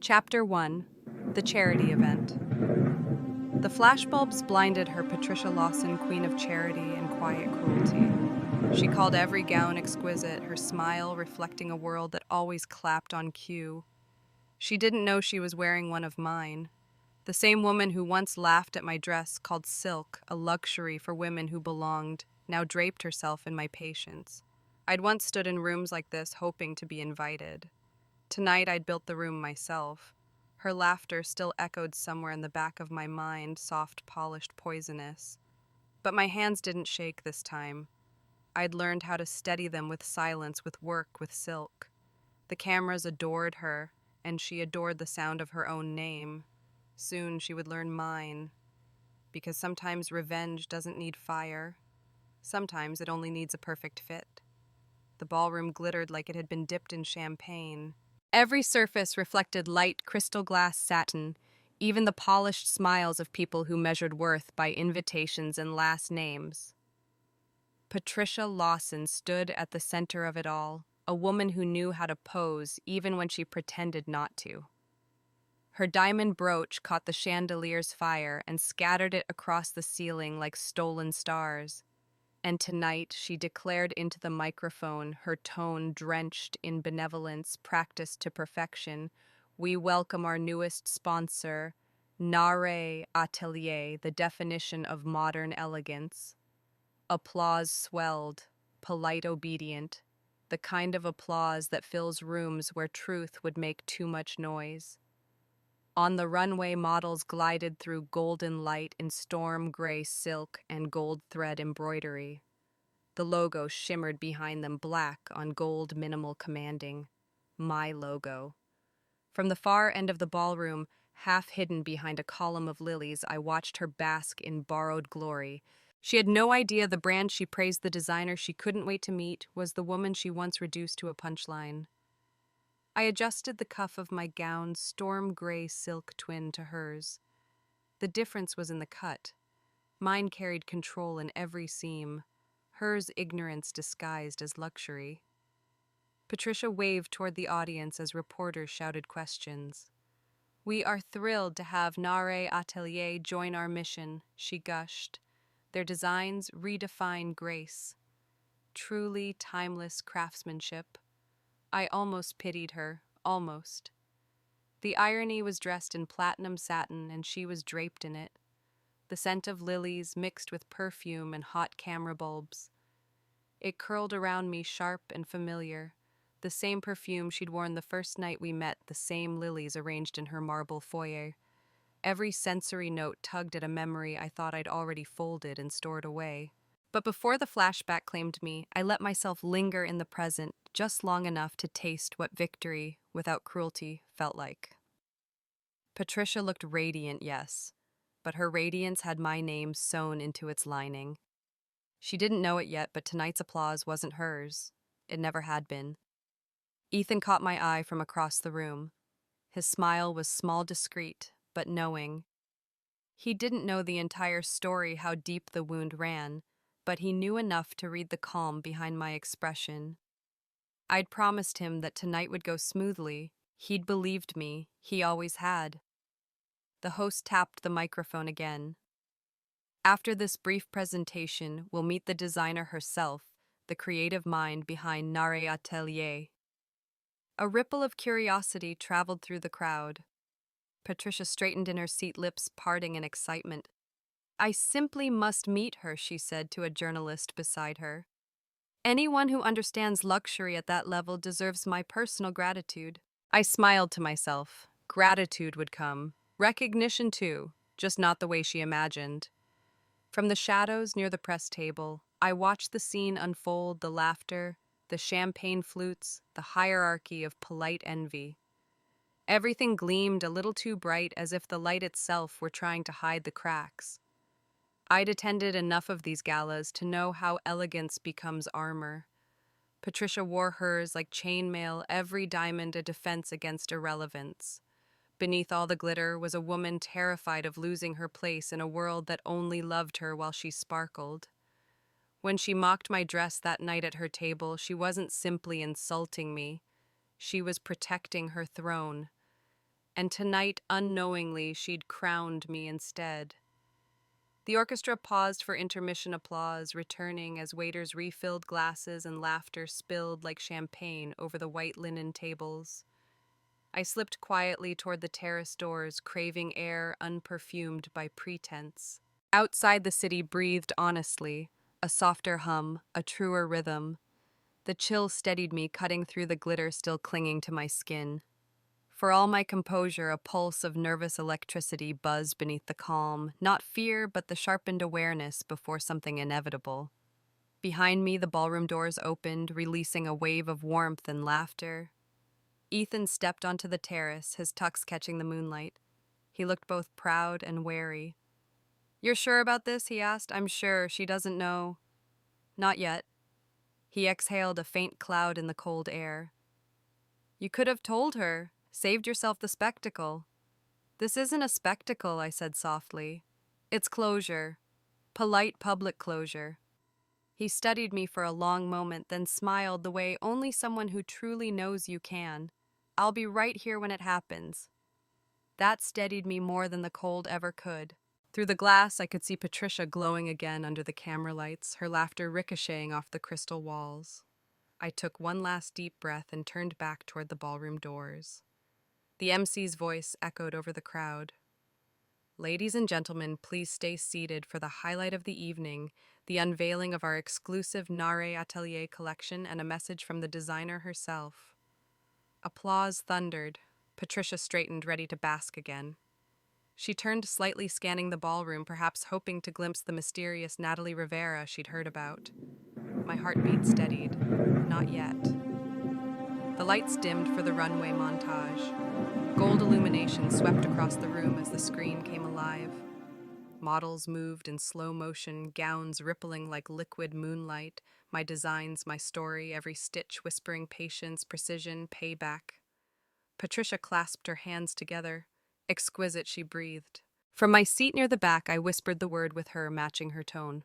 Chapter 1. The Charity Event. The flashbulbs blinded her Patricia Lawson, queen of charity and quiet cruelty. She called every gown exquisite, her smile reflecting a world that always clapped on cue. She didn't know she was wearing one of mine. The same woman who once laughed at my dress, called silk a luxury for women who belonged, now draped herself in my patience. I'd once stood in rooms like this hoping to be invited. Tonight I'd built the room myself. Her laughter still echoed somewhere in the back of my mind, soft, polished, poisonous. But my hands didn't shake this time. I'd learned how to steady them with silence, with work, with silk. The cameras adored her, and she adored the sound of her own name. Soon she would learn mine. Because sometimes revenge doesn't need fire. Sometimes it only needs a perfect fit. The ballroom glittered like it had been dipped in champagne. Every surface reflected light crystal glass satin, even the polished smiles of people who measured worth by invitations and last names. Patricia Lawson stood at the center of it all, a woman who knew how to pose even when she pretended not to. Her diamond brooch caught the chandelier's fire and scattered it across the ceiling like stolen stars. And tonight she declared into the microphone, her tone drenched in benevolence practiced to perfection, "We welcome our newest sponsor, Nare Atelier, the definition of modern elegance." Applause swelled, polite obedient, the kind of applause that fills rooms where truth would make too much noise. On the runway, models glided through golden light in storm gray silk and gold thread embroidery. The logo shimmered behind them, black on gold, minimal, commanding. My logo. From the far end of the ballroom, half hidden behind a column of lilies, I watched her bask in borrowed glory. She had no idea the brand she praised, the designer she couldn't wait to meet, was the woman she once reduced to a punchline. I adjusted the cuff of my gown's storm gray silk twin to hers. The difference was in the cut. Mine carried control in every seam, hers ignorance disguised as luxury. Patricia waved toward the audience as reporters shouted questions. "We are thrilled to have Nare Atelier join our mission," she gushed. "Their designs redefine grace. Truly timeless craftsmanship." I almost pitied her, almost. The irony was dressed in platinum satin and she was draped in it. The scent of lilies mixed with perfume and hot camera bulbs. It curled around me sharp and familiar, the same perfume she'd worn the first night we met, the same lilies arranged in her marble foyer. Every sensory note tugged at a memory I thought I'd already folded and stored away. But before the flashback claimed me, I let myself linger in the present just long enough to taste what victory, without cruelty, felt like. Patricia looked radiant, yes, but her radiance had my name sewn into its lining. She didn't know it yet, but tonight's applause wasn't hers. It never had been. Ethan caught my eye from across the room. His smile was small, discreet, but knowing. He didn't know the entire story, how deep the wound ran, but he knew enough to read the calm behind my expression. I'd promised him that tonight would go smoothly. He'd believed me. He always had. The host tapped the microphone again. "After this brief presentation, we'll meet the designer herself, the creative mind behind Nare Atelier." A ripple of curiosity traveled through the crowd. Patricia straightened in her seat, lips parting in excitement. "I simply must meet her," she said to a journalist beside her. "Anyone who understands luxury at that level deserves my personal gratitude." I smiled to myself. Gratitude would come. Recognition, too, just not the way she imagined. From the shadows near the press table, I watched the scene unfold, the laughter, the champagne flutes, the hierarchy of polite envy. Everything gleamed a little too bright, as if the light itself were trying to hide the cracks. I'd attended enough of these galas to know how elegance becomes armor. Patricia wore hers like chainmail, every diamond a defense against irrelevance. Beneath all the glitter was a woman terrified of losing her place in a world that only loved her while she sparkled. When she mocked my dress that night at her table, she wasn't simply insulting me. She was protecting her throne. And tonight, unknowingly, she'd crowned me instead. The orchestra paused for intermission applause, returning as waiters refilled glasses and laughter spilled like champagne over the white linen tables. I slipped quietly toward the terrace doors, craving air unperfumed by pretense. Outside the city breathed honestly, a softer hum, a truer rhythm. The chill steadied me, cutting through the glitter still clinging to my skin. For all my composure, a pulse of nervous electricity buzzed beneath the calm, not fear, but the sharpened awareness before something inevitable. Behind me, the ballroom doors opened, releasing a wave of warmth and laughter. Ethan stepped onto the terrace, his tux catching the moonlight. He looked both proud and wary. "You're sure about this?" he asked. "I'm sure. She doesn't know." "Not yet." He exhaled a faint cloud in the cold air. "You could have told her. Saved yourself the spectacle." "This isn't a spectacle," I said softly. "It's closure. Polite public closure." He studied me for a long moment, then smiled the way only someone who truly knows you can. "I'll be right here when it happens." That steadied me more than the cold ever could. Through the glass, I could see Patricia glowing again under the camera lights, her laughter ricocheting off the crystal walls. I took one last deep breath and turned back toward the ballroom doors. The MC's voice echoed over the crowd. "Ladies and gentlemen, please stay seated for the highlight of the evening, the unveiling of our exclusive Nare Atelier collection and a message from the designer herself." Applause thundered. Patricia straightened, ready to bask again. She turned slightly, scanning the ballroom, perhaps hoping to glimpse the mysterious Natalie Rivera she'd heard about. My heartbeat steadied. Not yet. The lights dimmed for the runway montage. Gold illumination swept across the room as the screen came alive. Models moved in slow motion, gowns rippling like liquid moonlight, my designs, my story, every stitch whispering patience, precision, payback. Patricia clasped her hands together. "Exquisite," she breathed. From my seat near the back, I whispered the word with her, matching her tone.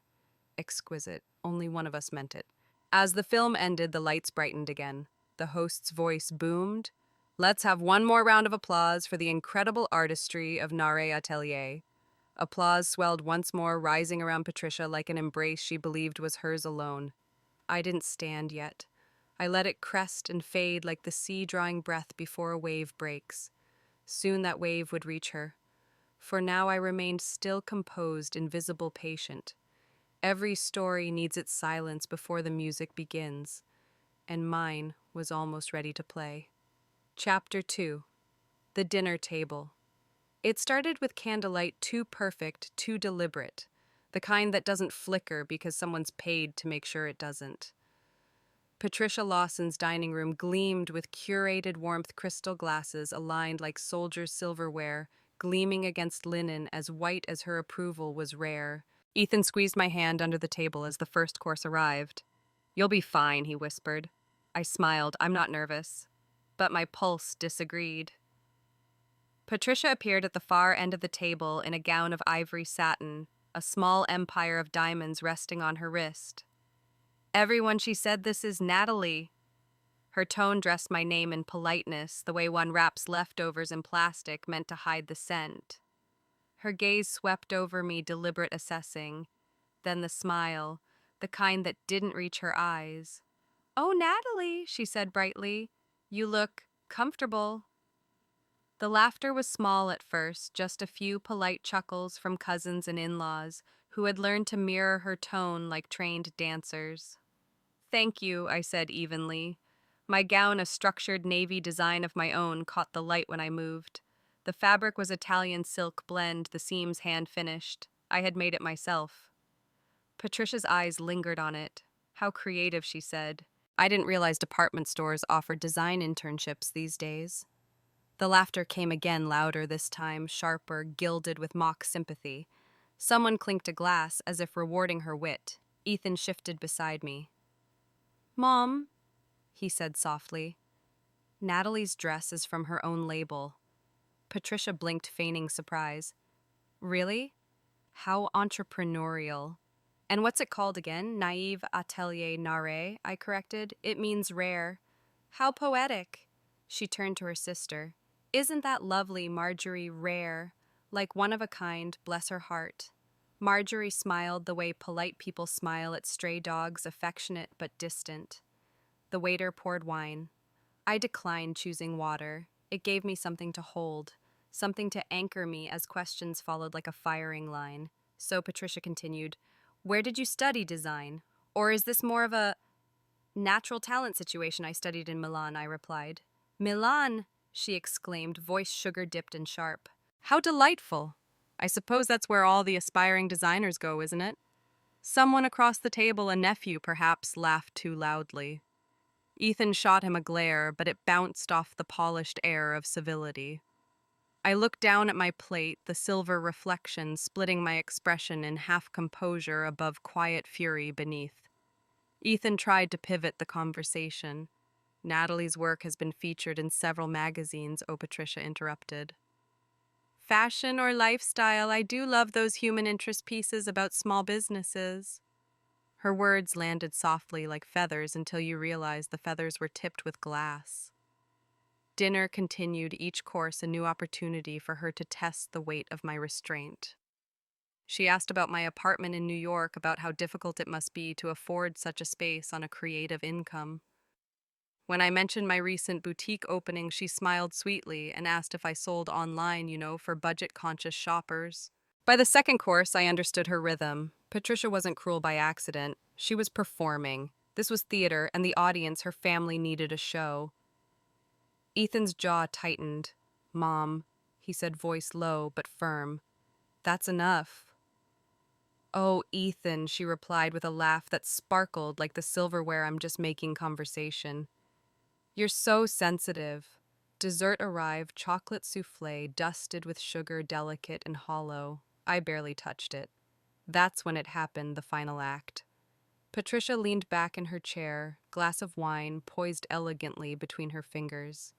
Exquisite. Only one of us meant it. As the film ended, the lights brightened again. The host's voice boomed. "Let's have one more round of applause for the incredible artistry of Nare Atelier." Applause swelled once more, rising around Patricia like an embrace she believed was hers alone. I didn't stand yet. I let it crest and fade like the sea drawing breath before a wave breaks. Soon that wave would reach her. For now I remained still, composed, invisible, patient. Every story needs its silence before the music begins, and mine was almost ready to play. Chapter 2. The Dinner Table. It started with candlelight too perfect, too deliberate, the kind that doesn't flicker because someone's paid to make sure it doesn't. Patricia Lawson's dining room gleamed with curated warmth, crystal glasses aligned like soldiers' silverware, gleaming against linen as white as her approval was rare. Ethan squeezed my hand under the table as the first course arrived. "You'll be fine," he whispered. I smiled. "I'm not nervous." But my pulse disagreed. Patricia appeared at the far end of the table in a gown of ivory satin, a small empire of diamonds resting on her wrist. "Everyone," she said, "this is Natalie." Her tone dressed my name in politeness, the way one wraps leftovers in plastic meant to hide the scent. Her gaze swept over me, deliberate, assessing. Then the smile, the kind that didn't reach her eyes. "Oh, Natalie," she said brightly. "You look comfortable." The laughter was small at first, just a few polite chuckles from cousins and in-laws who had learned to mirror her tone like trained dancers. "Thank you," I said evenly. My gown, a structured navy design of my own, caught the light when I moved. The fabric was Italian silk blend, the seams hand-finished. I had made it myself. Patricia's eyes lingered on it. "How creative," she said. I didn't realize department stores offered design internships these days. The laughter came again, louder this time, sharper, gilded with mock sympathy. Someone clinked a glass as if rewarding her wit. Ethan shifted beside me. "Mom," he said softly. "Natalie's dress is from her own label." Patricia blinked, feigning surprise. "Really? How entrepreneurial." "And what's it called again?" "Naive Atelier Nare," I corrected. "It means rare." "How poetic." She turned to her sister. Isn't that lovely, Marjorie? Rare, like one of a kind, bless her heart. Marjorie smiled the way polite people smile at stray dogs, affectionate but distant. The waiter poured wine. I declined, choosing water. It gave me something to hold, something to anchor me as questions followed like a firing line. So Patricia continued, "Where did you study design? Or is this more of a natural talent situation?" "I studied in Milan," I replied. "Milan!" she exclaimed, voice sugar dipped and sharp. "How delightful! I suppose that's where all the aspiring designers go, isn't it?" Someone across the table, a nephew perhaps, laughed too loudly. Ethan shot him a glare, but it bounced off the polished air of civility. I looked down at my plate, the silver reflection splitting my expression in half composure above quiet fury beneath. Ethan tried to pivot the conversation. "Natalie's work has been featured in several magazines," Patricia interrupted. "Fashion or lifestyle, I do love those human interest pieces about small businesses." Her words landed softly like feathers until you realized the feathers were tipped with glass. Dinner continued, each course a new opportunity for her to test the weight of my restraint. She asked about my apartment in New York, about how difficult it must be to afford such a space on a creative income. When I mentioned my recent boutique opening, she smiled sweetly and asked if I sold online, for budget-conscious shoppers. By the second course, I understood her rhythm. Patricia wasn't cruel by accident. She was performing. This was theater, and the audience, her family, needed a show. Ethan's jaw tightened. "Mom," he said, voice low but firm. "That's enough." "Oh, Ethan," she replied with a laugh that sparkled like the silverware I'm just making conversation. "You're so sensitive." Dessert arrived, chocolate souffle, dusted with sugar, delicate and hollow. I barely touched it. That's when it happened, the final act. Patricia leaned back in her chair, glass of wine poised elegantly between her fingers.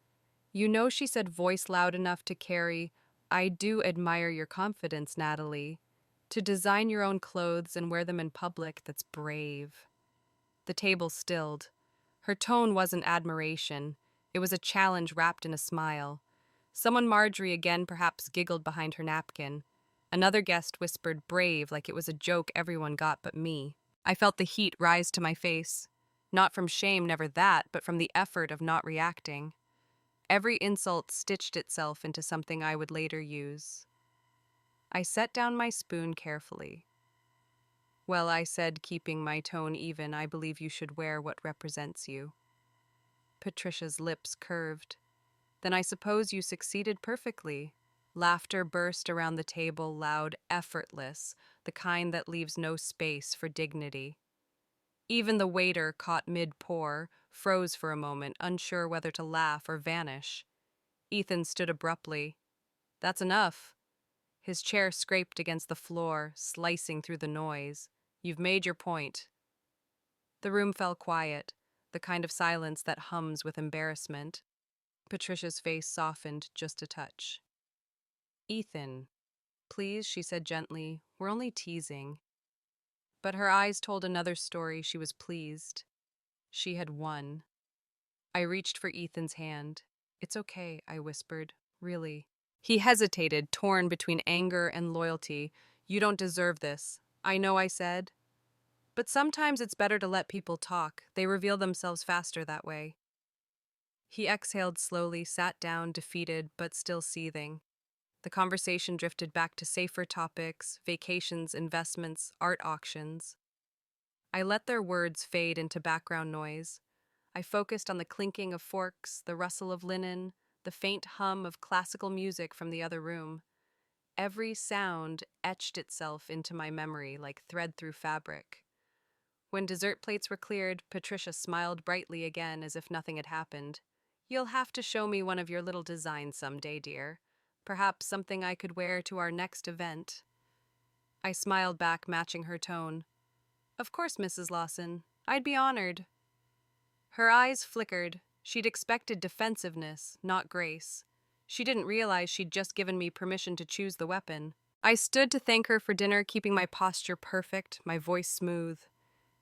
She said, voice loud enough to carry, "I do admire your confidence, Natalie. To design your own clothes and wear them in public, that's brave." The table stilled. Her tone wasn't admiration. It was a challenge wrapped in a smile. Someone, Marjorie again, perhaps giggled behind her napkin. Another guest whispered brave like it was a joke everyone got but me. I felt the heat rise to my face. Not from shame, never that, but from the effort of not reacting. Every insult stitched itself into something I would later use. I set down my spoon carefully. "Well," I said, keeping my tone even, "I believe you should wear what represents you." Patricia's lips curved. "Then I suppose you succeeded perfectly." Laughter burst around the table, loud, effortless, the kind that leaves no space for dignity. Even the waiter, caught mid-pour, froze for a moment, unsure whether to laugh or vanish. Ethan stood abruptly. "That's enough." His chair scraped against the floor, slicing through the noise. "You've made your point." The room fell quiet, the kind of silence that hums with embarrassment. Patricia's face softened just a touch. "Ethan, please," she said gently, "we're only teasing." But her eyes told another story. She was pleased. She had won. I reached for Ethan's hand. "It's okay," I whispered. "Really." He hesitated, torn between anger and loyalty. "You don't deserve this." "I know," I said. "But sometimes it's better to let people talk. They reveal themselves faster that way." He exhaled slowly, sat down, defeated, but still seething. The conversation drifted back to safer topics, vacations, investments, art auctions. I let their words fade into background noise. I focused on the clinking of forks, the rustle of linen, the faint hum of classical music from the other room. Every sound etched itself into my memory like thread through fabric. When dessert plates were cleared, Patricia smiled brightly again as if nothing had happened. "You'll have to show me one of your little designs someday, dear. Perhaps something I could wear to our next event." I smiled back, matching her tone. "Of course, Mrs. Lawson. I'd be honored." Her eyes flickered. She'd expected defensiveness, not grace. She didn't realize she'd just given me permission to choose the weapon. I stood to thank her for dinner, keeping my posture perfect, my voice smooth.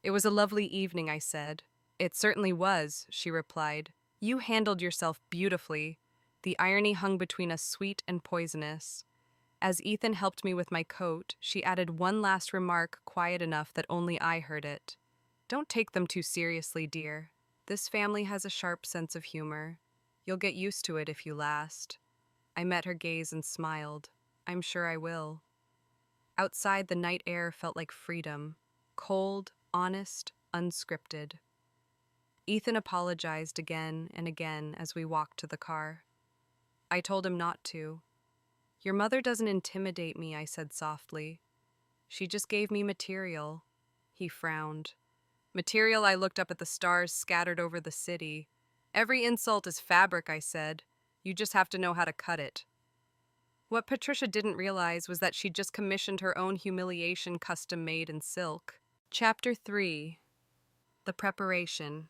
"It was a lovely evening," I said. "It certainly was," she replied. "You handled yourself beautifully." The irony hung between us sweet and poisonous. As Ethan helped me with my coat, she added one last remark quiet enough that only I heard it. Don't take them too seriously, dear. This family has a sharp sense of humor. You'll get used to it if you last. I met her gaze and smiled. I'm sure I will. Outside, the night air felt like freedom. Cold, honest, unscripted. Ethan apologized again and again as we walked to the car. I told him not to. Your mother doesn't intimidate me, I said softly. She just gave me material. He frowned. Material. I looked up at the stars scattered over the city. Every insult is fabric, I said. You just have to know how to cut it. What Patricia didn't realize was that she'd just commissioned her own humiliation custom-made in silk. Chapter 3. The Preparation.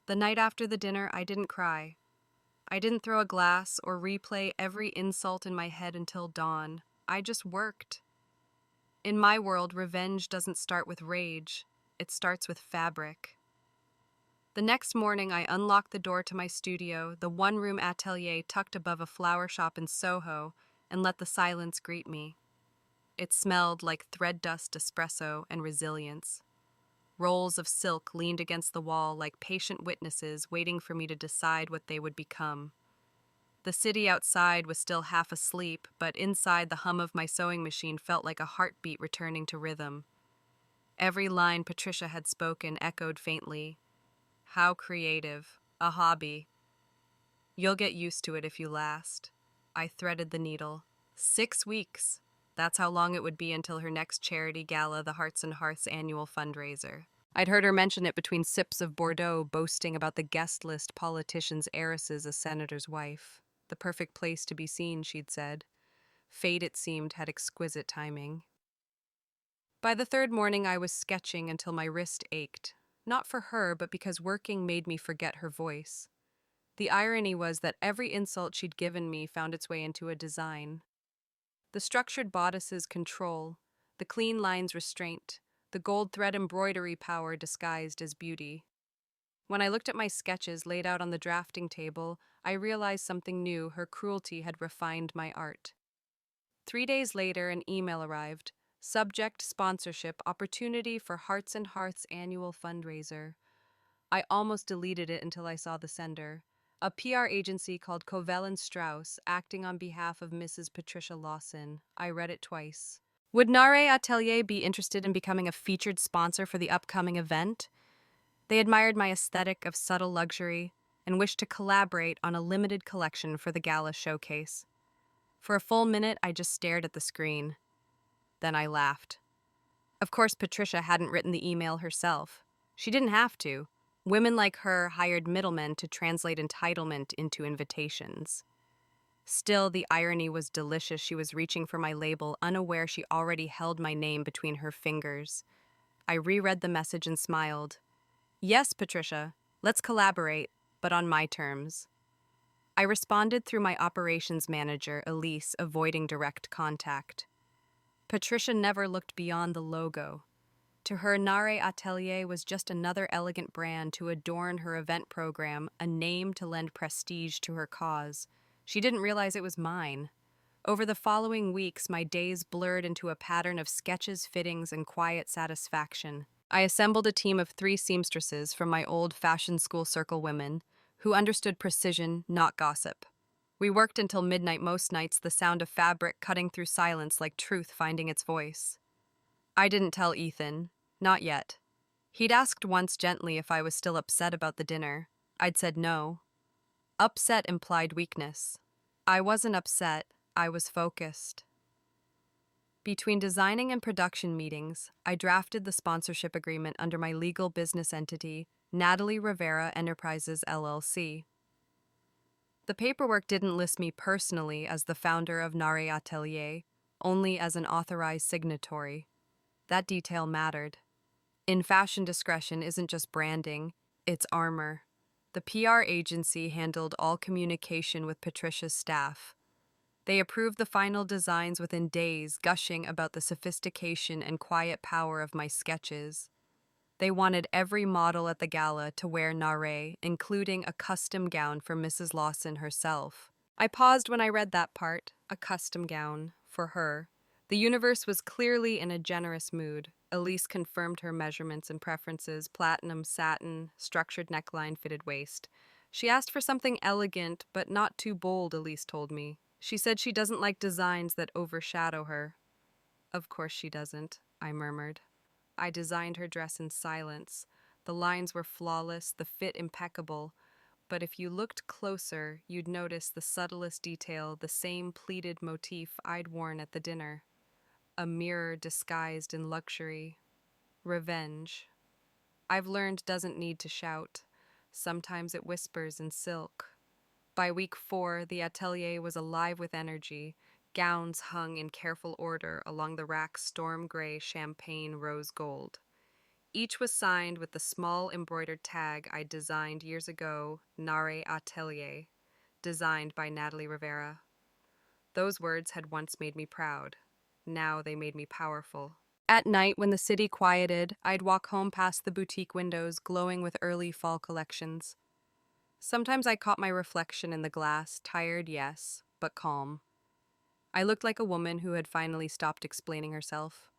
The night after the dinner, I didn't cry. I didn't throw a glass or replay every insult in my head until dawn. I just worked. In my world, revenge doesn't start with rage. It starts with fabric. The next morning, I unlocked the door to my studio, the one-room atelier tucked above a flower shop in Soho, and let the silence greet me. It smelled like thread dust, espresso, and resilience. Rolls of silk leaned against the wall like patient witnesses waiting for me to decide what they would become. The city outside was still half asleep, but inside the hum of my sewing machine felt like a heartbeat returning to rhythm. Every line Patricia had spoken echoed faintly. How creative. A hobby. You'll get used to it if you last. I threaded the needle. 6 weeks. That's how long it would be until her next charity gala, the Hearts and Hearths annual fundraiser. I'd heard her mention it between sips of Bordeaux, boasting about the guest list politicians' heiresses, a senator's wife. The perfect place to be seen, she'd said. Fate, it seemed, had exquisite timing. By the third morning, I was sketching until my wrist ached. Not for her, but because working made me forget her voice. The irony was that every insult she'd given me found its way into a design. The structured bodice's control, the clean lines restraint, the gold thread embroidery power disguised as beauty. When I looked at my sketches laid out on the drafting table, I realized something new. Her cruelty had refined my art. 3 days later, an email arrived. Subject: sponsorship, opportunity for Hearts and Hearths annual fundraiser. I almost deleted it until I saw the sender. A PR agency called Covell and Strauss, acting on behalf of Mrs. Patricia Lawson. I read it twice. Would Nare Atelier be interested in becoming a featured sponsor for the upcoming event? They admired my aesthetic of subtle luxury and wished to collaborate on a limited collection for the gala showcase. For a full minute, I just stared at the screen. Then I laughed. Of course, Patricia hadn't written the email herself. She didn't have to. Women like her hired middlemen to translate entitlement into invitations. Still, the irony was delicious. She was reaching for my label, unaware she already held my name between her fingers. I reread the message and smiled. Yes, Patricia, let's collaborate, but on my terms. I responded through my operations manager, Elise, avoiding direct contact. Patricia never looked beyond the logo. To her, Nare Atelier was just another elegant brand to adorn her event program, a name to lend prestige to her cause. She didn't realize it was mine. Over the following weeks, my days blurred into a pattern of sketches, fittings, and quiet satisfaction. I assembled a team of 3 seamstresses from my old fashion school circle women who understood precision, not gossip. We worked until midnight most nights, the sound of fabric cutting through silence like truth finding its voice. I didn't tell Ethan. Not yet. He'd asked once gently if I was still upset about the dinner. I'd said no. Upset implied weakness. I wasn't upset. I was focused. Between designing and production meetings, I drafted the sponsorship agreement under my legal business entity, Natalie Rivera Enterprises, LLC. The paperwork didn't list me personally as the founder of Nare Atelier, only as an authorized signatory. That detail mattered. In fashion, discretion isn't just branding, it's armor. The PR agency handled all communication with Patricia's staff. They approved the final designs within days, gushing about the sophistication and quiet power of my sketches. They wanted every model at the gala to wear Nare, including a custom gown for Mrs. Lawson herself. I paused when I read that part, a custom gown, for her. The universe was clearly in a generous mood. Elise confirmed her measurements and preferences: platinum, satin, structured neckline, fitted waist. She asked for something elegant, but not too bold, Elise told me. She said she doesn't like designs that overshadow her. Of course she doesn't, I murmured. I designed her dress in silence. The lines were flawless, the fit impeccable. But if you looked closer, you'd notice the subtlest detail, the same pleated motif I'd worn at the dinner. A mirror disguised in luxury. Revenge. I've learned doesn't need to shout. Sometimes it whispers in silk. By week 4, the atelier was alive with energy. Gowns hung in careful order along the rack, storm gray, champagne, rose gold. Each was signed with the small embroidered tag I designed years ago, Nare Atelier, designed by Natalie Rivera. Those words had once made me proud. Now they made me powerful. At night, when the city quieted, I'd walk home past the boutique windows glowing with early fall collections. Sometimes I caught my reflection in the glass, tired, yes, but calm. I looked like a woman who had finally stopped explaining herself.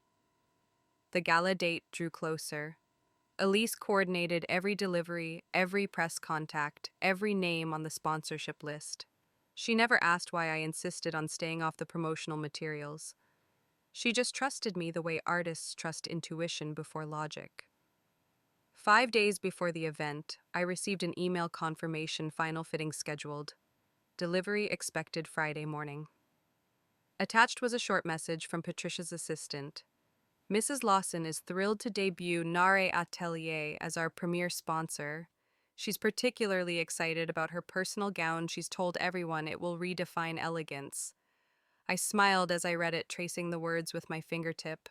The gala date drew closer. Elise coordinated every delivery, every press contact, every name on the sponsorship list. She never asked why I insisted on staying off the promotional materials. She just trusted me the way artists trust intuition before logic. 5 days before the event, I received an email confirmation: final fitting scheduled. Delivery expected Friday morning. Attached was a short message from Patricia's assistant. Mrs. Lawson is thrilled to debut Nare Atelier as our premier sponsor. She's particularly excited about her personal gown. She's told everyone it will redefine elegance. I smiled as I read it, tracing the words with my fingertip.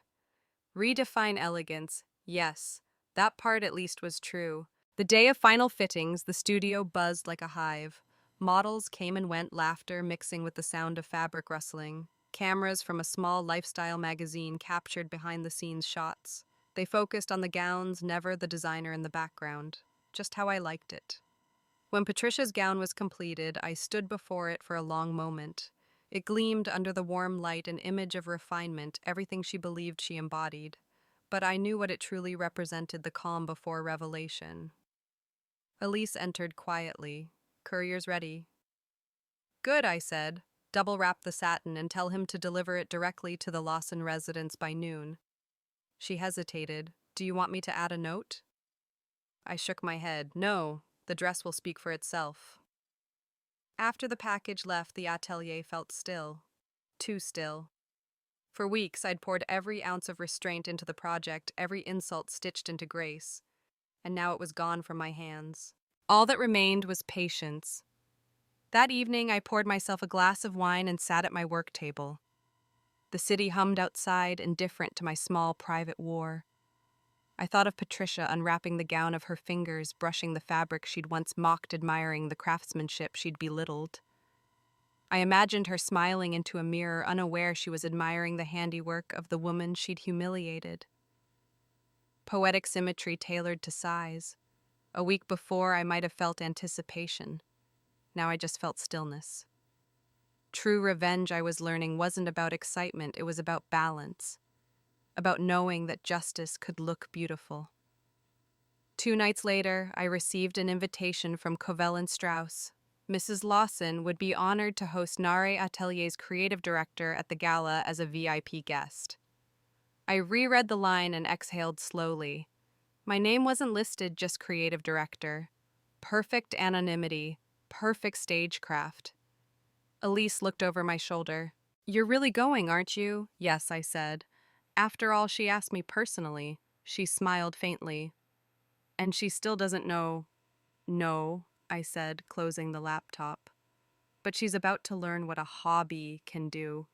Redefine elegance. Yes, that part at least was true. The day of final fittings, the studio buzzed like a hive. Models came and went, laughter mixing with the sound of fabric rustling. Cameras from a small lifestyle magazine captured behind-the-scenes shots. They focused on the gowns, never the designer in the background. Just how I liked it. When Patricia's gown was completed, I stood before it for a long moment. It gleamed under the warm light, an image of refinement, everything she believed she embodied. But I knew what it truly represented: the calm before revelation. Elise entered quietly. Courier's ready. Good, I said. Double wrap the satin and tell him to deliver it directly to the Lawson residence by noon. She hesitated. Do you want me to add a note? I shook my head. No, the dress will speak for itself. After the package left, the atelier felt still. Too still. For weeks, I'd poured every ounce of restraint into the project, every insult stitched into grace. And now it was gone from my hands. All that remained was patience. That evening, I poured myself a glass of wine and sat at my work table. The city hummed outside, indifferent to my small private war. I thought of Patricia unwrapping the gown of her fingers, brushing the fabric she'd once mocked, admiring the craftsmanship she'd belittled. I imagined her smiling into a mirror, unaware she was admiring the handiwork of the woman she'd humiliated. Poetic symmetry tailored to size. A week before, I might have felt anticipation. Now I just felt stillness. True revenge, I was learning, wasn't about excitement, it was about balance. About knowing that justice could look beautiful. 2 nights later, I received an invitation from Covell and Strauss. Mrs. Lawson would be honored to host Nare Atelier's creative director at the gala as a VIP guest. I reread the line and exhaled slowly. My name wasn't listed, just creative director. Perfect anonymity, perfect stagecraft. Elise looked over my shoulder. You're really going, aren't you? Yes, I said. After all, she asked me personally. She smiled faintly. And she still doesn't know. No, I said, closing the laptop. But she's about to learn what a hobby can do.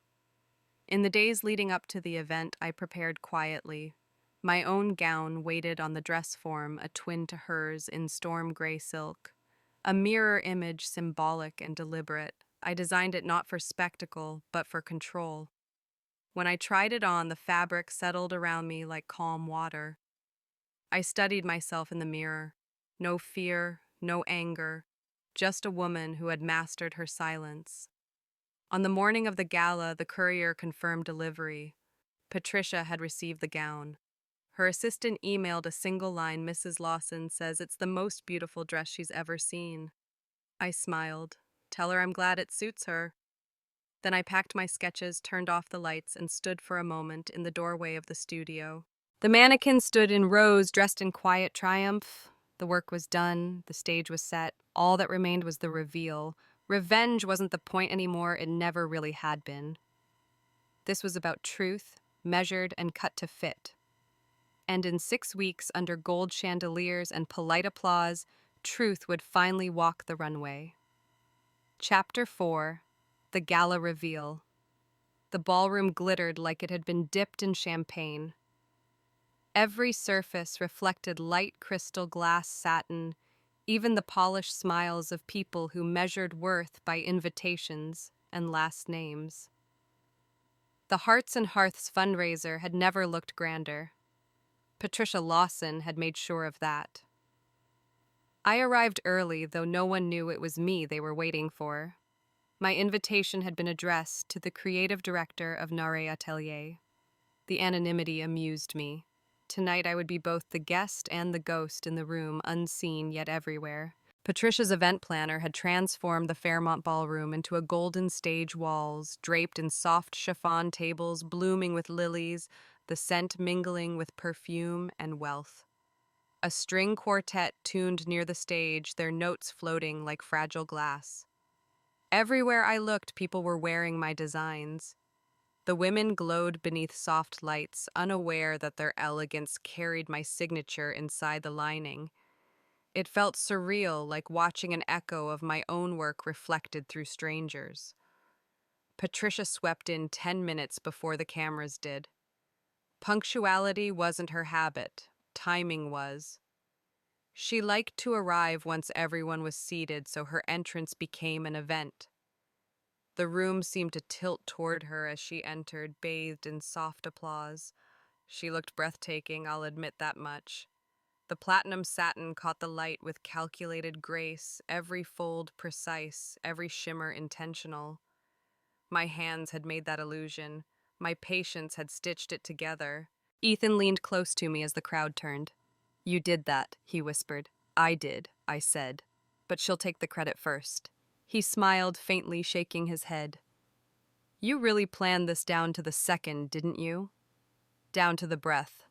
In the days leading up to the event, I prepared quietly. My own gown waited on the dress form, a twin to hers in storm gray silk. A mirror image, symbolic and deliberate. I designed it not for spectacle, but for control. When I tried it on, the fabric settled around me like calm water. I studied myself in the mirror. No fear, no anger, just a woman who had mastered her silence. On the morning of the gala, the courier confirmed delivery. Patricia had received the gown. Her assistant emailed a single line. Mrs. Lawson says it's the most beautiful dress she's ever seen. I smiled. Tell her I'm glad it suits her. Then I packed my sketches, turned off the lights, and stood for a moment in the doorway of the studio. The mannequins stood in rows, dressed in quiet triumph. The work was done, the stage was set. All that remained was the reveal. Revenge wasn't the point anymore, it never really had been. This was about truth, measured and cut to fit. And in 6 weeks, under gold chandeliers and polite applause, truth would finally walk the runway. Chapter 4: The Gala Reveal. The ballroom glittered like it had been dipped in champagne. Every surface reflected light crystal glass satin, even the polished smiles of people who measured worth by invitations and last names. The Hearts and Hearths fundraiser had never looked grander. Patricia Lawson had made sure of that. I arrived early, though no one knew it was me they were waiting for. My invitation had been addressed to the creative director of Nare Atelier. The anonymity amused me. Tonight I would be both the guest and the ghost in the room, unseen yet everywhere. Patricia's event planner had transformed the Fairmont Ballroom into a golden stage walls, draped in soft chiffon tables blooming with lilies, the scent mingling with perfume and wealth. A string quartet tuned near the stage, their notes floating like fragile glass. Everywhere I looked, people were wearing my designs. The women glowed beneath soft lights, unaware that their elegance carried my signature inside the lining. It felt surreal, like watching an echo of my own work reflected through strangers. Patricia swept in 10 minutes before the cameras did. Punctuality wasn't her habit, timing was. She liked to arrive once everyone was seated, so her entrance became an event. The room seemed to tilt toward her as she entered, bathed in soft applause. She looked breathtaking, I'll admit that much. The platinum satin caught the light with calculated grace, every fold precise, every shimmer intentional. My hands had made that illusion. My patience had stitched it together. Ethan leaned close to me as the crowd turned. You did that, he whispered. I did, I said. But she'll take the credit first. He smiled, faintly shaking his head. You really planned this down to the second, didn't you? Down to the breath.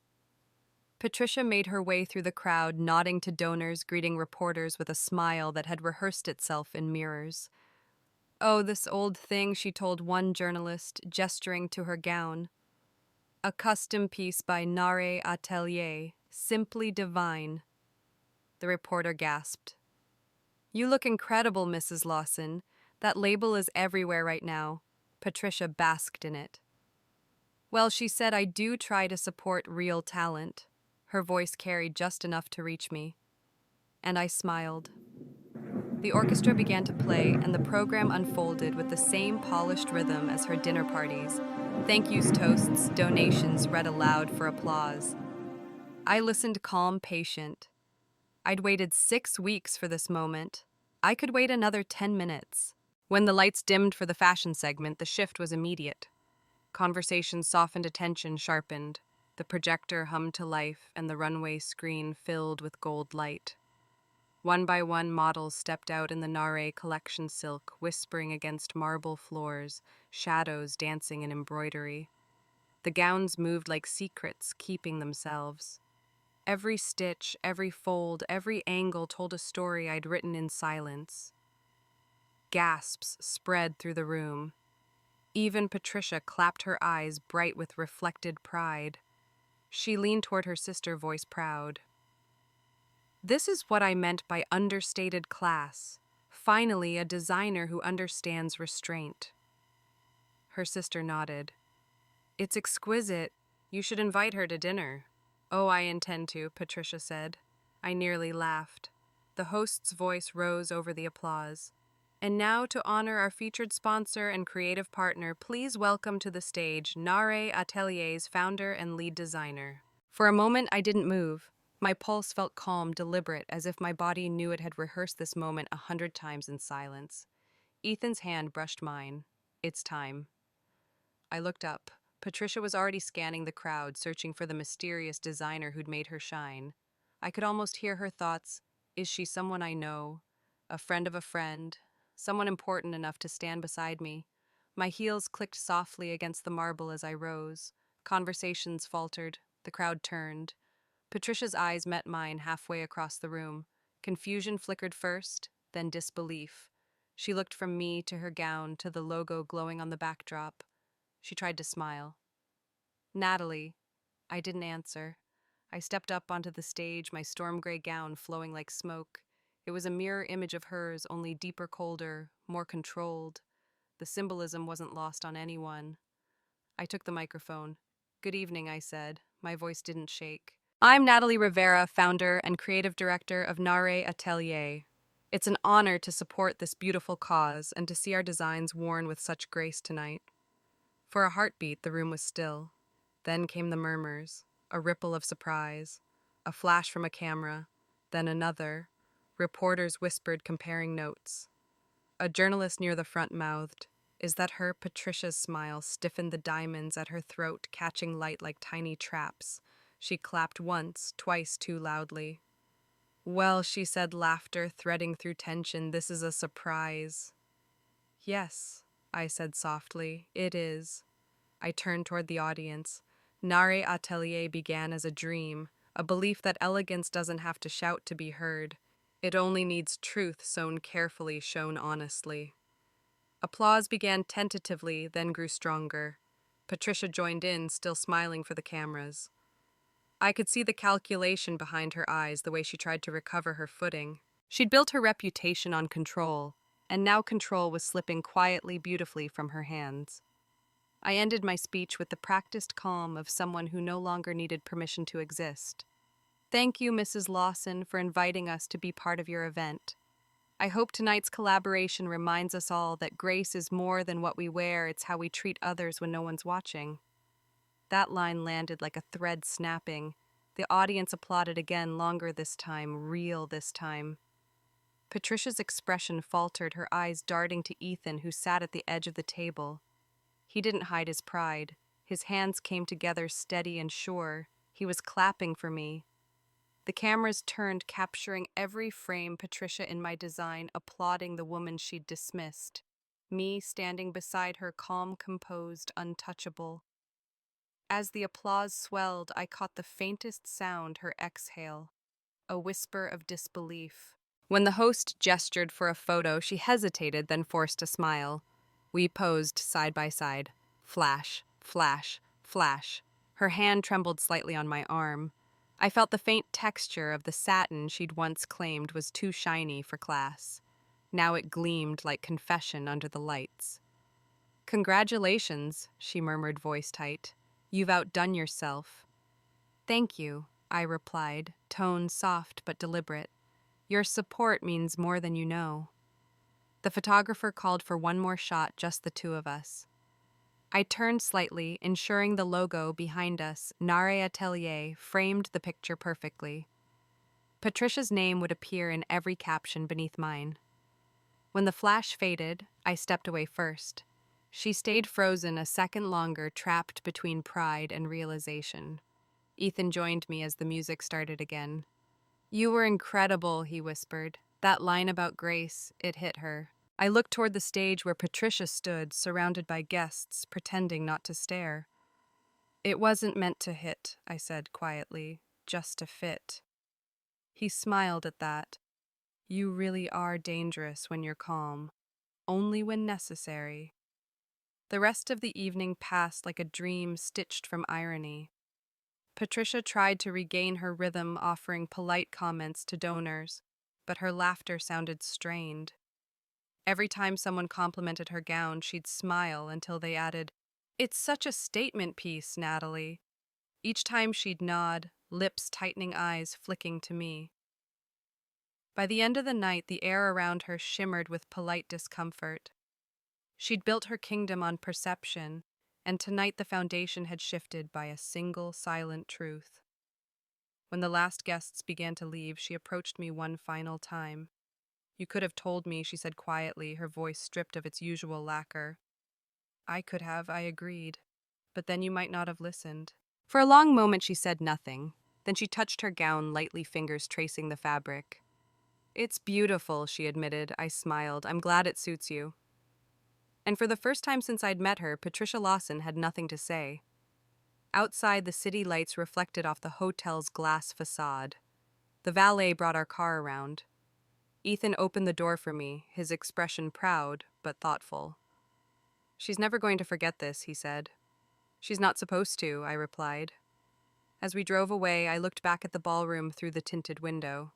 Patricia made her way through the crowd, nodding to donors, greeting reporters with a smile that had rehearsed itself in mirrors. Oh, this old thing, she told one journalist, gesturing to her gown. A custom piece by Nare Atelier, simply divine. The reporter gasped. You look incredible, Mrs. Lawson. That label is everywhere right now. Patricia basked in it. Well, she said, I do try to support real talent. Her voice carried just enough to reach me. And I smiled. The orchestra began to play, and the program unfolded with the same polished rhythm as her dinner parties. Thank yous, toasts, donations read aloud for applause. I listened calm, patient. I'd waited 6 weeks for this moment. I could wait another 10 minutes. When the lights dimmed for the fashion segment, the shift was immediate. Conversation softened, attention sharpened. The projector hummed to life, and the runway screen filled with gold light. One by one, models stepped out in the Nare collection silk, whispering against marble floors, shadows dancing in embroidery. The gowns moved like secrets, keeping themselves. Every stitch, every fold, every angle told a story I'd written in silence. Gasps spread through the room. Even Patricia clapped her eyes, bright with reflected pride. She leaned toward her sister, voice proud. This is what I meant by understated class. Finally, a designer who understands restraint. Her sister nodded. It's exquisite. You should invite her to dinner. Oh, I intend to, Patricia said. I nearly laughed. The host's voice rose over the applause. And now, to honor our featured sponsor and creative partner, please welcome to the stage Nare Atelier's founder and lead designer. For a moment, I didn't move. My pulse felt calm, deliberate, as if my body knew it had rehearsed this moment 100 times in silence. Ethan's hand brushed mine. It's time. I looked up. Patricia was already scanning the crowd, searching for the mysterious designer who'd made her shine. I could almost hear her thoughts. Is she someone I know? A friend of a friend? Someone important enough to stand beside me? My heels clicked softly against the marble as I rose. Conversations faltered. The crowd turned. Patricia's eyes met mine halfway across the room. Confusion flickered first, then disbelief. She looked from me to her gown to the logo glowing on the backdrop. She tried to smile. Natalie. I didn't answer. I stepped up onto the stage, my storm gray gown flowing like smoke. It was a mirror image of hers, only deeper, colder, more controlled. The symbolism wasn't lost on anyone. I took the microphone. Good evening, I said. My voice didn't shake. I'm Natalie Rivera, founder and creative director of Nare Atelier. It's an honor to support this beautiful cause and to see our designs worn with such grace tonight. For a heartbeat, the room was still. Then came the murmurs, a ripple of surprise, a flash from a camera, then another. Reporters whispered, comparing notes. A journalist near the front mouthed, "Is that her?" Patricia's smile stiffened the diamonds at her throat, catching light like tiny traps. She clapped once, twice too loudly. "Well," she said, laughter threading through tension, "this is a surprise." "Yes," I said softly, "it is." I turned toward the audience. Nare Atelier began as a dream, a belief that elegance doesn't have to shout to be heard. It only needs truth sewn carefully, shown honestly. Applause began tentatively, then grew stronger. Patricia joined in, still smiling for the cameras. I could see the calculation behind her eyes, the way she tried to recover her footing. She'd built her reputation on control, and now control was slipping quietly, beautifully from her hands. I ended my speech with the practiced calm of someone who no longer needed permission to exist. Thank you, Mrs. Lawson, for inviting us to be part of your event. I hope tonight's collaboration reminds us all that grace is more than what we wear, it's how we treat others when no one's watching. That line landed like a thread snapping. The audience applauded again, longer this time, real this time. Patricia's expression faltered, her eyes darting to Ethan, who sat at the edge of the table. He didn't hide his pride. His hands came together steady and sure. He was clapping for me. The cameras turned, capturing every frame, Patricia in my design, applauding the woman she'd dismissed. Me standing beside her, calm, composed, untouchable. As the applause swelled, I caught the faintest sound, her exhale, a whisper of disbelief. When the host gestured for a photo, she hesitated, then forced a smile. We posed side by side. Flash, flash, flash. Her hand trembled slightly on my arm. I felt the faint texture of the satin she'd once claimed was too shiny for class. Now it gleamed like confession under the lights. "Congratulations," she murmured, voice tight. "You've outdone yourself." "Thank you," I replied, tone soft but deliberate. "Your support means more than you know." The photographer called for one more shot, just the two of us. I turned slightly, ensuring the logo behind us, Nare Atelier, framed the picture perfectly. Patricia's name would appear in every caption beneath mine. When the flash faded, I stepped away first. She stayed frozen a second longer, trapped between pride and realization. Ethan joined me as the music started again. "You were incredible," he whispered. That line about grace, it hit her. I looked toward the stage where Patricia stood, surrounded by guests, pretending not to stare. "It wasn't meant to hit," I said quietly, "just to fit." He smiled at that. "You really are dangerous when you're calm, only when necessary." The rest of the evening passed like a dream stitched from irony. Patricia tried to regain her rhythm, offering polite comments to donors, but her laughter sounded strained. Every time someone complimented her gown, she'd smile until they added, "It's such a statement piece, Natalie." Each time she'd nod, lips tightening, eyes flicking to me. By the end of the night, the air around her shimmered with polite discomfort. She'd built her kingdom on perception, and tonight the foundation had shifted by a single silent truth. When the last guests began to leave, she approached me one final time. You could have told me, she said quietly, her voice stripped of its usual lacquer. I could have, I agreed. But then you might not have listened. For a long moment she said nothing. Then she touched her gown, lightly, fingers tracing the fabric. It's beautiful, she admitted. I smiled. I'm glad it suits you. And for the first time since I'd met her, Patricia Lawson had nothing to say. Outside, the city lights reflected off the hotel's glass facade. The valet brought our car around. Ethan opened the door for me, his expression proud but thoughtful. She's never going to forget this, he said. She's not supposed to, I replied. As we drove away, I looked back at the ballroom through the tinted window.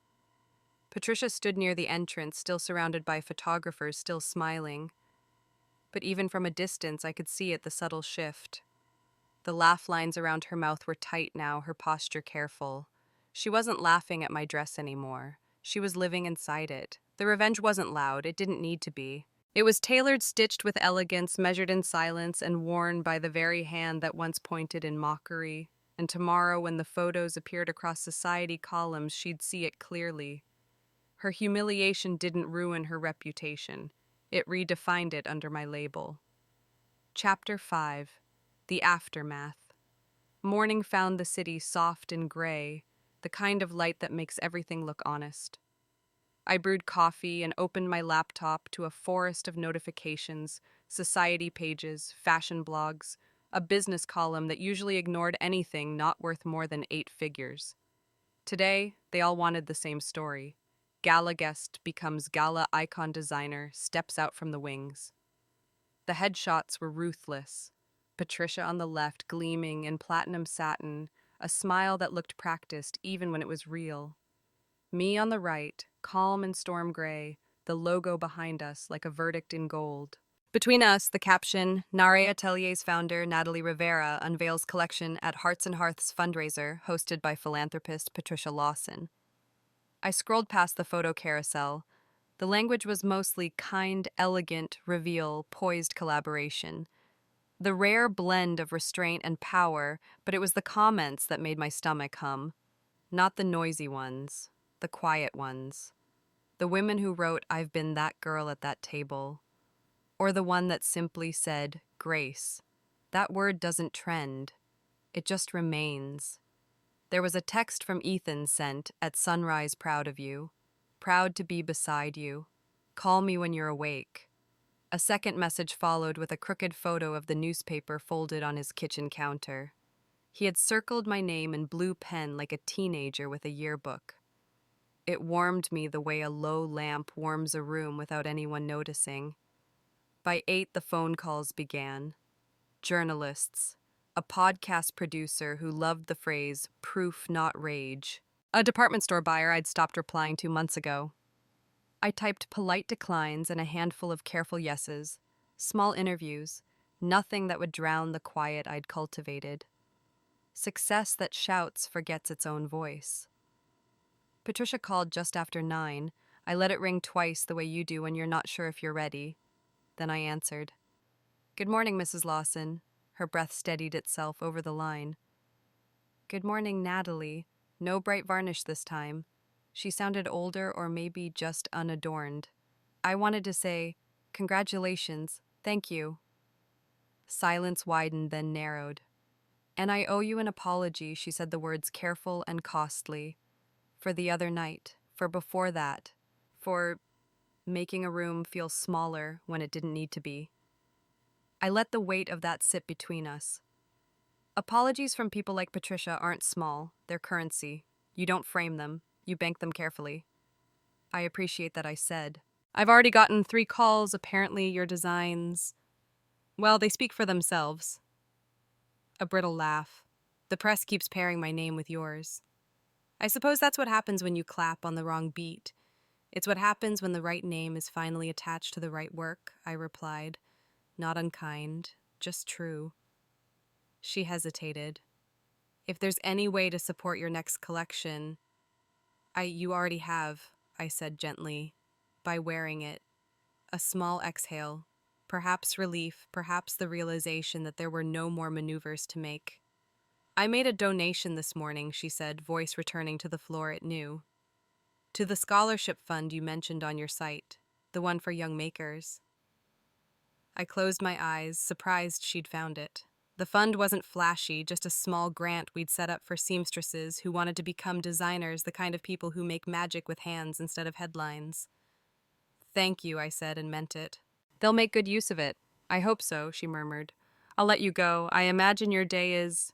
Patricia stood near the entrance, still surrounded by photographers, still smiling. But even from a distance, I could see it, the subtle shift. The laugh lines around her mouth were tight now, her posture careful. She wasn't laughing at my dress anymore. She was living inside it. The revenge wasn't loud, it didn't need to be. It was tailored, stitched with elegance, measured in silence, and worn by the very hand that once pointed in mockery. And tomorrow, when the photos appeared across society columns, she'd see it clearly. Her humiliation didn't ruin her reputation. It redefined it under my label. Chapter 5. The Aftermath. Morning found the city soft and gray, the kind of light that makes everything look honest. I brewed coffee and opened my laptop to a forest of notifications, society pages, fashion blogs, a business column that usually ignored anything not worth more than 8 figures. Today, they all wanted the same story. Gala guest becomes gala icon designer, steps out from the wings. The headshots were ruthless. Patricia on the left, gleaming in platinum satin, a smile that looked practiced even when it was real. Me on the right, calm and storm gray, the logo behind us like a verdict in gold. Between us, the caption, Nare Atelier's founder, Natalie Rivera, unveils collection at Hearts and Hearths fundraiser hosted by philanthropist Patricia Lawson. I scrolled past the photo carousel. The language was mostly kind, elegant, reveal, poised collaboration. The rare blend of restraint and power, but it was the comments that made my stomach hum. Not the noisy ones, the quiet ones. The women who wrote, I've been that girl at that table. Or the one that simply said, grace. That word doesn't trend. It just remains. There was a text from Ethan sent at sunrise, proud of you. Proud to be beside you. Call me when you're awake. A second message followed with a crooked photo of the newspaper folded on his kitchen counter. He had circled my name in blue pen like a teenager with a yearbook. It warmed me the way a low lamp warms a room without anyone noticing. By 8, the phone calls began. Journalists. A podcast producer who loved the phrase, proof not rage. A department store buyer I'd stopped replying to months ago. I typed polite declines and a handful of careful yeses. Small interviews. Nothing that would drown the quiet I'd cultivated. Success that shouts forgets its own voice. Patricia called just after 9. I let it ring twice the way you do when you're not sure if you're ready. Then I answered. Good morning, Mrs. Lawson. Her breath steadied itself over the line. Good morning, Natalie. No bright varnish this time. She sounded older or maybe just unadorned. I wanted to say, congratulations, thank you. Silence widened, then narrowed. And I owe you an apology, she said the words careful and costly. For the other night, for before that, for making a room feel smaller when it didn't need to be. I let the weight of that sit between us. Apologies from people like Patricia aren't small, they're currency. You don't frame them, you bank them carefully. I appreciate that, I said. I've already gotten 3 calls, apparently your designs, well, they speak for themselves. A brittle laugh. The press keeps pairing my name with yours. I suppose that's what happens when you clap on the wrong beat. It's what happens when the right name is finally attached to the right work, I replied. Not unkind, just true. She hesitated. If there's any way to support your next collection, you already have, I said gently, by wearing it. A small exhale, perhaps relief, perhaps the realization that there were no more maneuvers to make. I made a donation this morning, she said, voice returning to the floor it knew. To the scholarship fund you mentioned on your site, the one for young makers. I closed my eyes, surprised she'd found it. The fund wasn't flashy, just a small grant we'd set up for seamstresses who wanted to become designers, the kind of people who make magic with hands instead of headlines. Thank you, I said, and meant it. They'll make good use of it. I hope so, she murmured. I'll let you go. I imagine your day is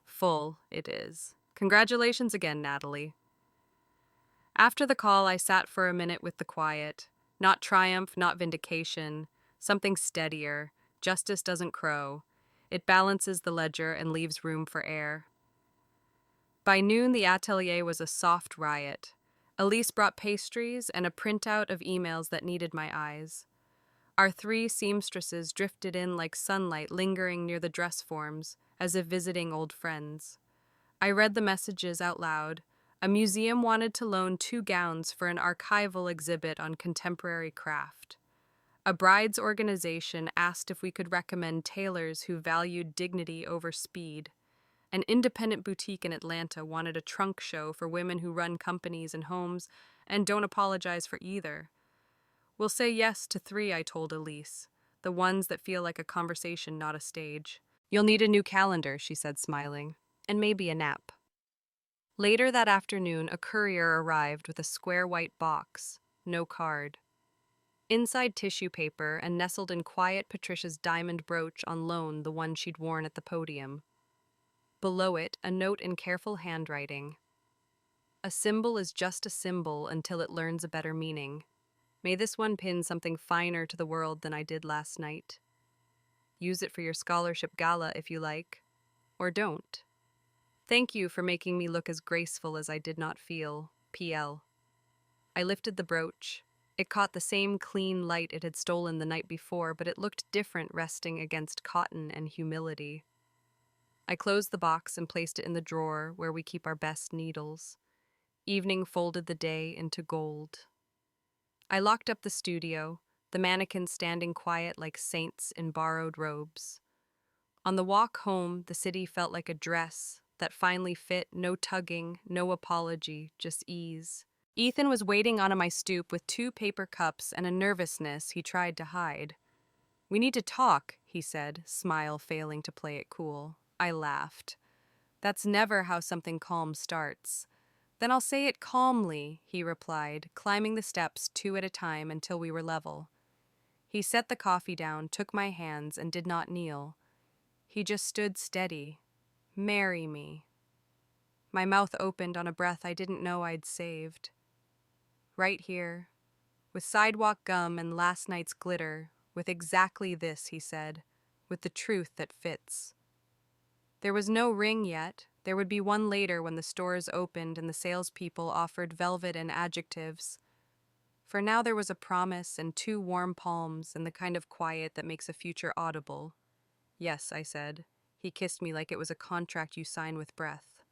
full. It is. Congratulations again, Natalie. After the call, I sat for a minute with the quiet. Not triumph, not vindication. Something steadier. Justice doesn't crow. It balances the ledger and leaves room for air. By noon, the atelier was a soft riot. Elise brought pastries and a printout of emails that needed my eyes. Our three seamstresses drifted in like sunlight lingering near the dress forms, as if visiting old friends. I read the messages out loud. A museum wanted to loan 2 gowns for an archival exhibit on contemporary craft. A bride's organization asked if we could recommend tailors who valued dignity over speed. An independent boutique in Atlanta wanted a trunk show for women who run companies and homes and don't apologize for either. We'll say yes to 3, I told Elise, the ones that feel like a conversation, not a stage. You'll need a new calendar, she said, smiling, and maybe a nap. Later that afternoon, a courier arrived with a square white box, no card. Inside tissue paper and nestled in quiet Patricia's diamond brooch on loan, the one she'd worn at the podium. Below it, a note in careful handwriting. A symbol is just a symbol until it learns a better meaning. May this one pin something finer to the world than I did last night. Use it for your scholarship gala if you like, or don't. Thank you for making me look as graceful as I did not feel. P.L. I lifted the brooch. It caught the same clean light it had stolen the night before, but it looked different resting against cotton and humility. I closed the box and placed it in the drawer where we keep our best needles. Evening folded the day into gold. I locked up the studio, the mannequins standing quiet like saints in borrowed robes. On the walk home, the city felt like a dress that finally fit, no tugging, no apology, just ease. Ethan was waiting on my stoop with 2 paper cups and a nervousness he tried to hide. We need to talk, he said, smile failing to play it cool. I laughed. That's never how something calm starts. Then I'll say it calmly, he replied, climbing the steps 2 at a time until we were level. He set the coffee down, took my hands, and did not kneel. He just stood steady. Marry me. My mouth opened on a breath I didn't know I'd saved. Right here, with sidewalk gum and last night's glitter, with exactly this, he said, with the truth that fits. There was no ring yet. There would be one later when the stores opened and the salespeople offered velvet and adjectives. For now there was a promise and 2 warm palms and the kind of quiet that makes a future audible. Yes, I said. He kissed me like it was a contract you sign with breath.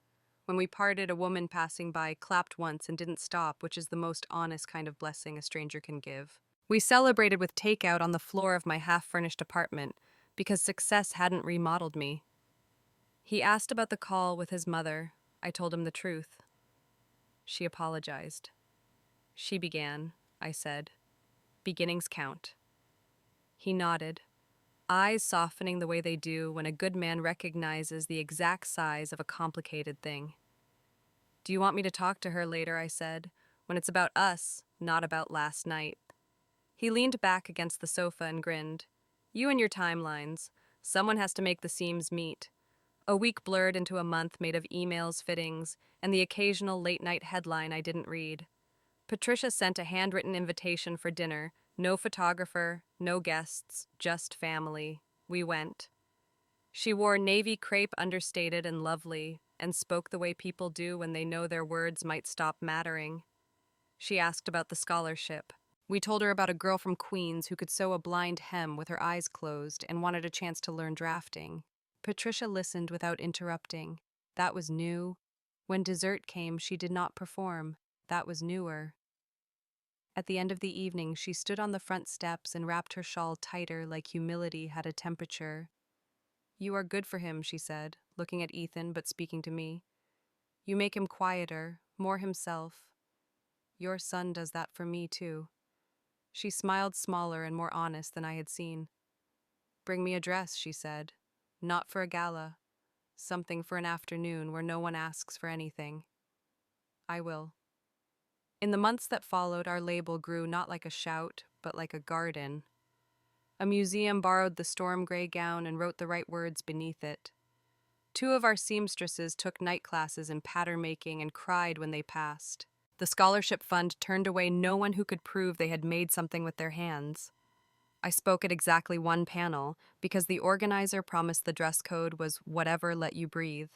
When we parted, a woman passing by clapped once and didn't stop, which is the most honest kind of blessing a stranger can give. We celebrated with takeout on the floor of my half-furnished apartment because success hadn't remodeled me. He asked about the call with his mother. I told him the truth. She apologized. She began, I said. Beginnings count. He nodded, eyes softening the way they do when a good man recognizes the exact size of a complicated thing. Do you want me to talk to her later, I said, when it's about us, not about last night? He leaned back against the sofa and grinned. You and your timelines. Someone has to make the seams meet. A week blurred into a month made of emails, fittings, and the occasional late-night headline I didn't read. Patricia sent a handwritten invitation for dinner. No photographer, no guests, just family. We went. She wore navy crepe understated and lovely, and spoke the way people do when they know their words might stop mattering. She asked about the scholarship. We told her about a girl from Queens who could sew a blind hem with her eyes closed and wanted a chance to learn drafting. Patricia listened without interrupting. That was new. When dessert came, she did not perform. That was newer. At the end of the evening, she stood on the front steps and wrapped her shawl tighter like humility had a temperature. You are good for him, she said, looking at Ethan but speaking to me. You make him quieter, more himself. Your son does that for me, too. She smiled smaller and more honest than I had seen. Bring me a dress, she said. Not for a gala. Something for an afternoon where no one asks for anything. I will. In the months that followed, our label grew not like a shout, but like a garden. A museum borrowed the storm gray gown and wrote the right words beneath it. Two of our seamstresses took night classes in pattern making and cried when they passed. The scholarship fund turned away no one who could prove they had made something with their hands. I spoke at exactly one panel because the organizer promised the dress code was whatever let you breathe.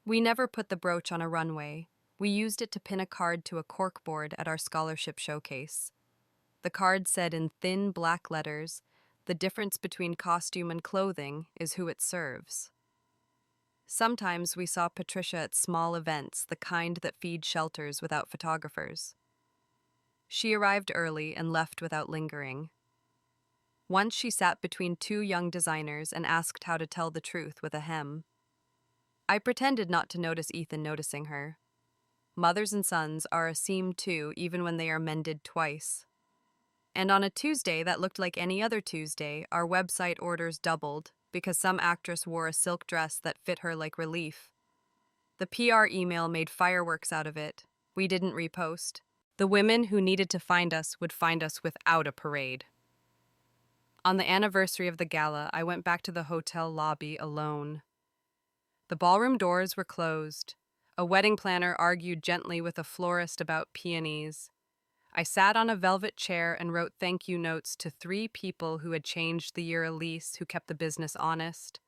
We never put the brooch on a runway. We used it to pin a card to a corkboard at our scholarship showcase. The card said in thin black letters, "The difference between costume and clothing is who it serves." Sometimes we saw Patricia at small events, the kind that feed shelters without photographers. She arrived early and left without lingering. Once she sat between two young designers and asked how to tell the truth with a hem. I pretended not to notice Ethan noticing her. Mothers and sons are a seam too, even when they are mended twice. And on a Tuesday that looked like any other Tuesday, our website orders doubled because some actress wore a silk dress that fit her like relief. The PR email made fireworks out of it. We didn't repost. The women who needed to find us would find us without a parade. On the anniversary of the gala, I went back to the hotel lobby alone. The ballroom doors were closed. A wedding planner argued gently with a florist about peonies. I sat on a velvet chair and wrote thank you notes to 3 people who had changed the year Elise, who kept the business honest,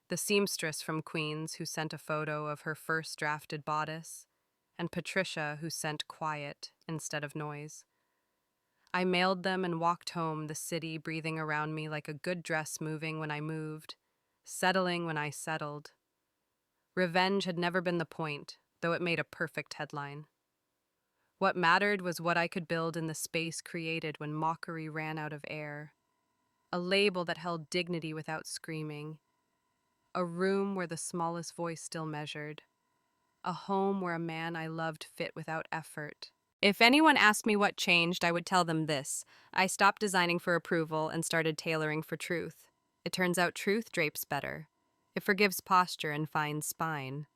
the seamstress from Queens who sent a photo of her first drafted bodice, and Patricia who sent quiet instead of noise. I mailed them and walked home, the city breathing around me like a good dress moving when I moved, settling when I settled. Revenge had never been the point, though it made a perfect headline. What mattered was what I could build in the space created when mockery ran out of air. A label that held dignity without screaming. A room where the smallest voice still measured. A home where a man I loved fit without effort. If anyone asked me what changed, I would tell them this. I stopped designing for approval and started tailoring for truth. It turns out truth drapes better. It forgives posture and finds spine.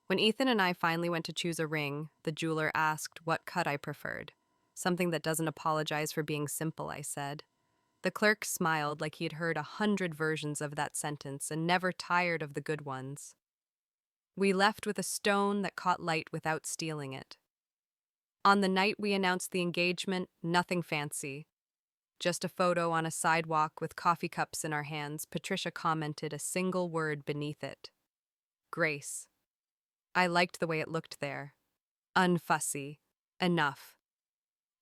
When Ethan and I finally went to choose a ring, the jeweler asked what cut I preferred. Something that doesn't apologize for being simple, I said. The clerk smiled like he had heard 100 versions of that sentence and never tired of the good ones. We left with a stone that caught light without stealing it. On the night we announced the engagement, nothing fancy. Just a photo on a sidewalk with coffee cups in our hands, Patricia commented a single word beneath it. Grace. I liked the way it looked there. Unfussy. Enough.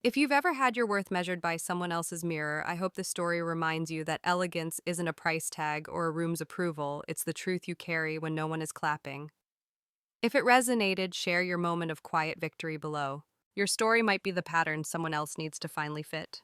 If you've ever had your worth measured by someone else's mirror, I hope this story reminds you that elegance isn't a price tag or a room's approval, it's the truth you carry when no one is clapping. If it resonated, share your moment of quiet victory below. Your story might be the pattern someone else needs to finally fit.